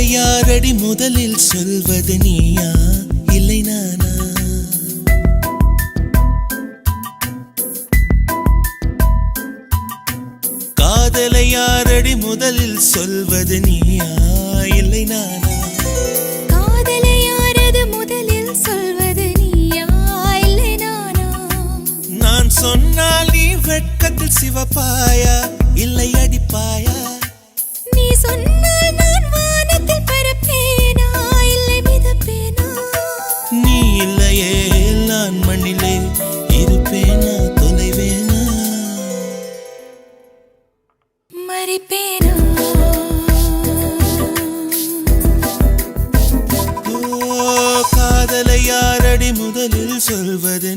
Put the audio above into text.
யாரடி முதலில் சொல்வது நீயா இல்லை நானா? காதலை யாரடி முதலில் சொல்வது நீயா இல்லை நானா? காதலை யாரது முதலில் சொல்வது நீயா இல்லை நானா? நான் சொன்னால் நீ வெட்கத்தில் சிவப்பாயா இல்லை அடிப்பாயா? நீ சொன்னால் நான் வானத்தில் பறப்பேனா இல்லை மிதப்பேனா? நீ இல்லையே நான் மண்ணிலே இருப்பேனா தொலைவேனா மறிப்பேனா? காதலை யாரடி முதலில் சொல்வது